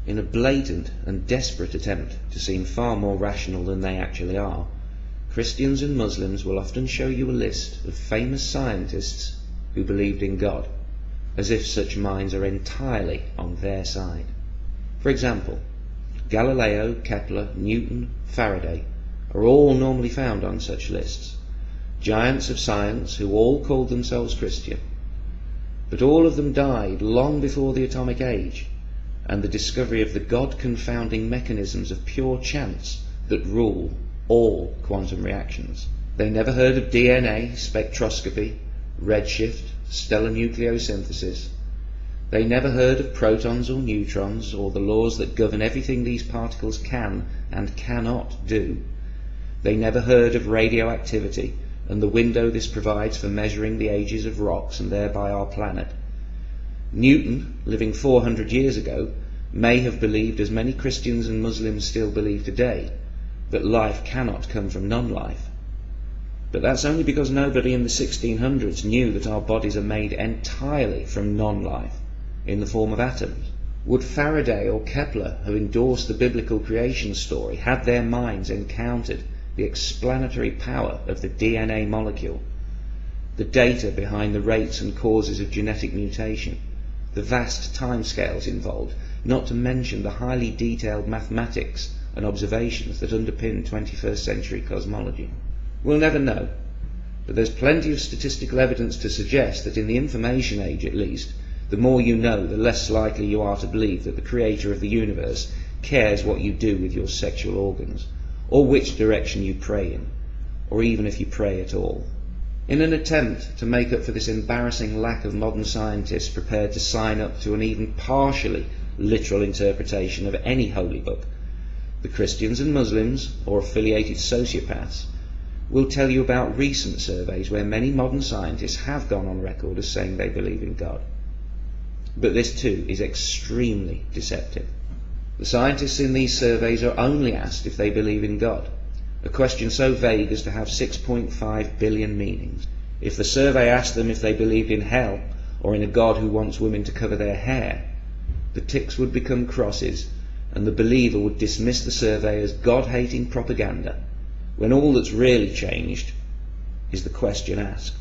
in a blatant and desperate attempt to seem far more rational than they actually are, Christians and Muslims will often show you a list of famous scientists who believed in God, as if such minds are entirely on their side. For example, Galileo, Kepler, Newton, Faraday are all normally found on such lists, giants of science who all called themselves Christian. But all of them died long before the atomic age and the discovery of the God-confounding mechanisms of pure chance that rule all quantum reactions. They never heard of DNA, spectroscopy, redshift, stellar nucleosynthesis. They never heard of protons or neutrons or the laws that govern everything these particles can and cannot do. They never heard of radioactivity and the window this provides for measuring the ages of rocks and thereby our planet. Newton, living 400 years ago, may have believed, as many Christians and Muslims still believe today, that life cannot come from non-life. But that's only because nobody in the 1600s knew that our bodies are made entirely from non-life, in the form of atoms. Would Faraday or Kepler have endorsed the biblical creation story had their minds encountered the explanatory power of the DNA molecule, the data behind the rates and causes of genetic mutation, the vast timescales involved, not to mention the highly detailed mathematics and observations that underpin 21st century cosmology? We'll never know, but there's plenty of statistical evidence to suggest that in the information age at least, the more you know, the less likely you are to believe that the creator of the universe cares what you do with your sexual organs, or which direction you pray in, or even if you pray at all. In an attempt to make up for this embarrassing lack of modern scientists prepared to sign up to an even partially literal interpretation of any holy book, the Christians and Muslims, or affiliated sociopaths, will tell you about recent surveys where many modern scientists have gone on record as saying they believe in God. But this too is extremely deceptive. The scientists in these surveys are only asked if they believe in God, a question so vague as to have 6.5 billion meanings. If the survey asked them if they believed in hell or in a God who wants women to cover their hair, the ticks would become crosses and the believer would dismiss the survey as God-hating propaganda, when all that's really changed is the question asked.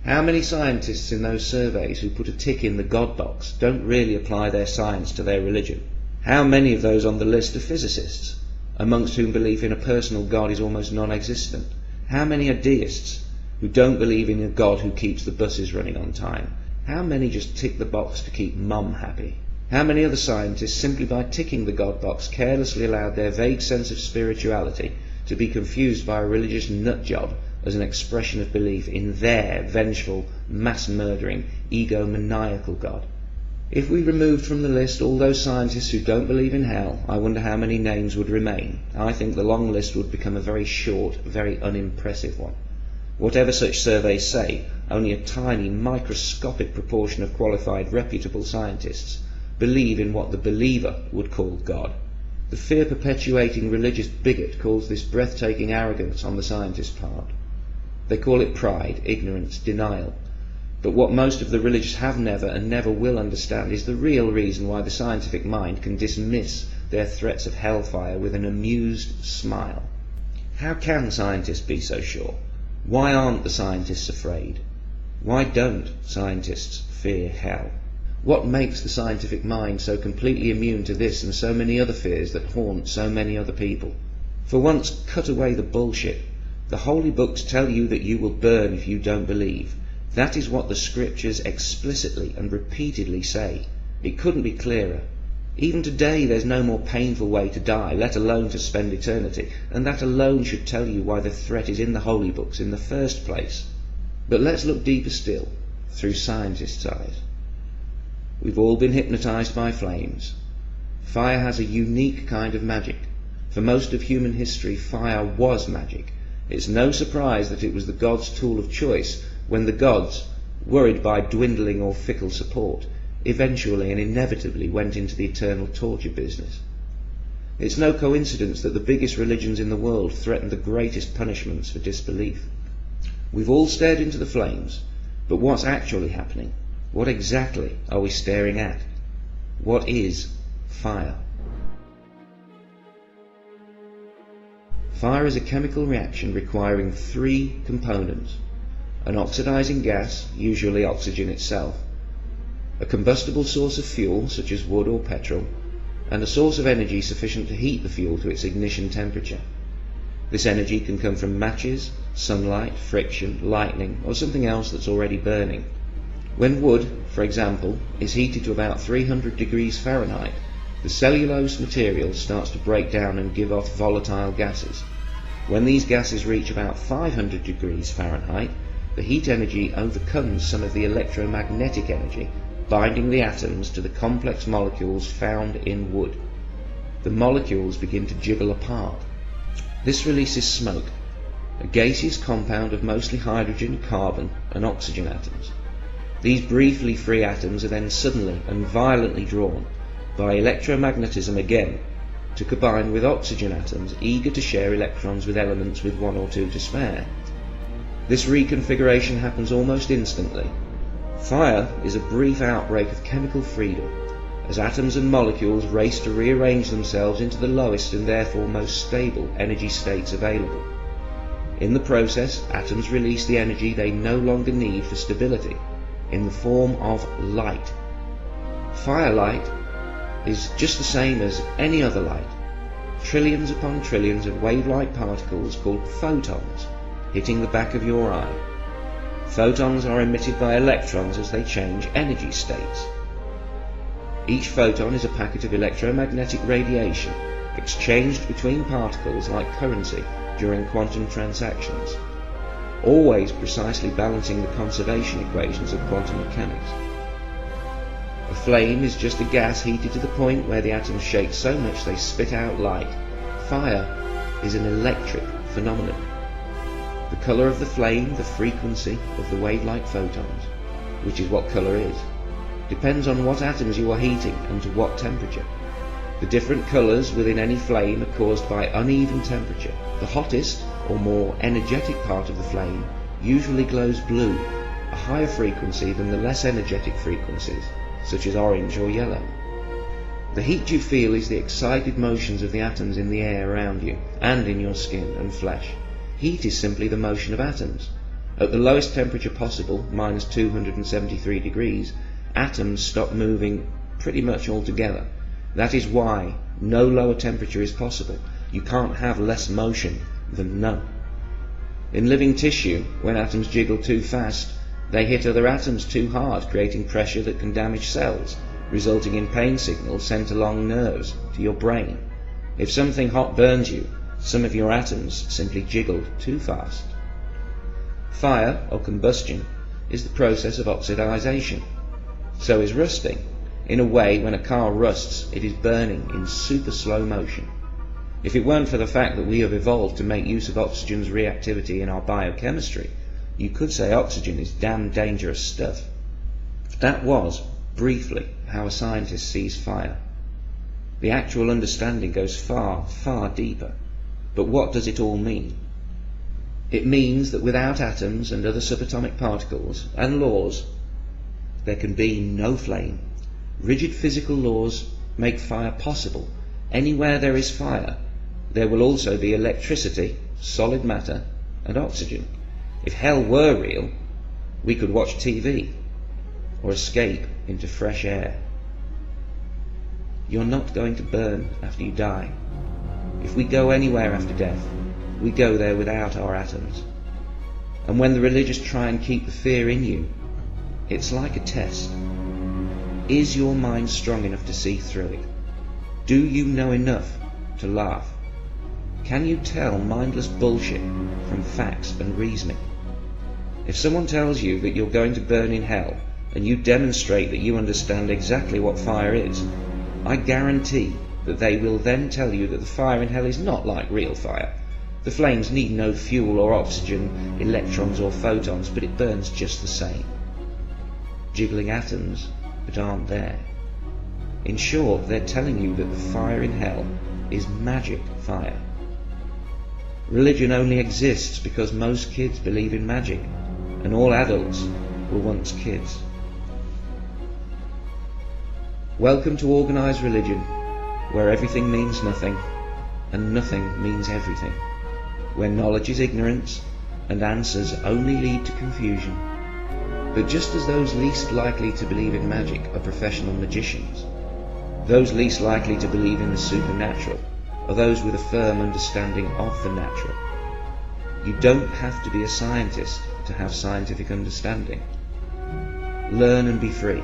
How many scientists in those surveys who put a tick in the God box don't really apply their science to their religion? How many of those on the list are physicists, amongst whom belief in a personal God is almost non-existent? How many are deists, who don't believe in a God who keeps the buses running on time? How many just tick the box to keep mum happy? How many other scientists, simply by ticking the God box, carelessly allowed their vague sense of spirituality to be confused by a religious nutjob as an expression of belief in their vengeful, mass-murdering, egomaniacal God? If we removed from the list all those scientists who don't believe in hell, I wonder how many names would remain. I think the long list would become a very short, very unimpressive one. Whatever such surveys say, only a tiny, microscopic proportion of qualified, reputable scientists believe in what the believer would call God. The fear-perpetuating religious bigot calls this breathtaking arrogance on the scientist's part. They call it pride, ignorance, denial. But what most of the religious have never and never will understand is the real reason why the scientific mind can dismiss their threats of hellfire with an amused smile. How can scientists be so sure? Why aren't the scientists afraid? Why don't scientists fear hell? What makes the scientific mind so completely immune to this and so many other fears that haunt so many other people? For once, cut away the bullshit. The holy books tell you that you will burn if you don't believe. That is what the scriptures explicitly and repeatedly say. It couldn't be clearer. Even today there's no more painful way to die, let alone to spend eternity, and that alone should tell you why the threat is in the holy books in the first place. But let's look deeper still, through scientists' eyes. We've all been hypnotized by flames. Fire has a unique kind of magic. For most of human history, fire was magic. It's no surprise that it was the gods' tool of choice when the gods, worried by dwindling or fickle support, eventually and inevitably went into the eternal torture business. It's no coincidence that the biggest religions in the world threaten the greatest punishments for disbelief. We've all stared into the flames, but what's actually happening? What exactly are we staring at? What is fire? Fire is a chemical reaction requiring three components: an oxidizing gas, usually oxygen itself, a combustible source of fuel such as wood or petrol, and a source of energy sufficient to heat the fuel to its ignition temperature. This energy can come from matches, sunlight, friction, lightning, or something else that's already burning. When wood, for example, is heated to about 300 degrees Fahrenheit, the cellulose material starts to break down and give off volatile gases. When these gases reach about 500 degrees Fahrenheit, the heat energy overcomes some of the electromagnetic energy, binding the atoms to the complex molecules found in wood. The molecules begin to jiggle apart. This releases smoke, a gaseous compound of mostly hydrogen, carbon, and oxygen atoms. These briefly free atoms are then suddenly and violently drawn, by electromagnetism again, to combine with oxygen atoms eager to share electrons with elements with one or two to spare. This reconfiguration happens almost instantly. Fire is a brief outbreak of chemical freedom, as atoms and molecules race to rearrange themselves into the lowest and therefore most stable energy states available. In the process, atoms release the energy they no longer need for stability, in the form of light. Firelight is just the same as any other light. Trillions upon trillions of wave-like particles called photons hitting the back of your eye. Photons are emitted by electrons as they change energy states. Each photon is a packet of electromagnetic radiation exchanged between particles like currency during quantum transactions, always precisely balancing the conservation equations of quantum mechanics. A flame is just a gas heated to the point where the atoms shake so much they spit out light. Fire is an electric phenomenon. The colour of the flame, the frequency of the wave-like photons, which is what colour is, depends on what atoms you are heating and to what temperature. The different colours within any flame are caused by uneven temperature. The hottest, or more energetic part of the flame usually glows blue, a higher frequency than the less energetic frequencies, such as orange or yellow. The heat you feel is the excited motions of the atoms in the air around you, and in your skin and flesh. Heat is simply the motion of atoms. At the lowest temperature possible, minus 273 degrees, atoms stop moving pretty much altogether. That is why no lower temperature is possible. You can't have less motion than none. In living tissue, when atoms jiggle too fast, they hit other atoms too hard, creating pressure that can damage cells, resulting in pain signals sent along nerves to your brain. If something hot burns you, some of your atoms simply jiggled too fast. Fire, or combustion, is the process of oxidization. So is rusting. In a way, when a car rusts, it is burning in super slow motion. If it weren't for the fact that we have evolved to make use of oxygen's reactivity in our biochemistry, you could say oxygen is damn dangerous stuff. That was, briefly, how a scientist sees fire. The actual understanding goes far, far deeper. But what does it all mean? It means that without atoms and other subatomic particles and laws, there can be no flame. Rigid physical laws make fire possible. Anywhere there is fire, there will also be electricity, solid matter, and oxygen. If hell were real, we could watch TV or escape into fresh air. You're not going to burn after you die. If we go anywhere after death, we go there without our atoms. And when the religious try and keep the fear in you, it's like a test. Is your mind strong enough to see through it? Do you know enough to laugh? Can you tell mindless bullshit from facts and reasoning? If someone tells you that you're going to burn in hell, and you demonstrate that you understand exactly what fire is, I guarantee that they will then tell you that the fire in hell is not like real fire. The flames need no fuel or oxygen, electrons or photons, but it burns just the same. Jiggling atoms that aren't there. In short, they're telling you that the fire in hell is magic fire. Religion only exists because most kids believe in magic, and all adults were once kids. Welcome to organized religion, where everything means nothing, and nothing means everything. where knowledge is ignorance and answers only lead to confusion. But just as those least likely to believe in magic are professional magicians, those least likely to believe in the supernatural are those with a firm understanding of the natural. You don't have to be a scientist to have scientific understanding. Learn and be free.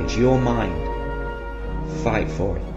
It's your mind. Fight for it.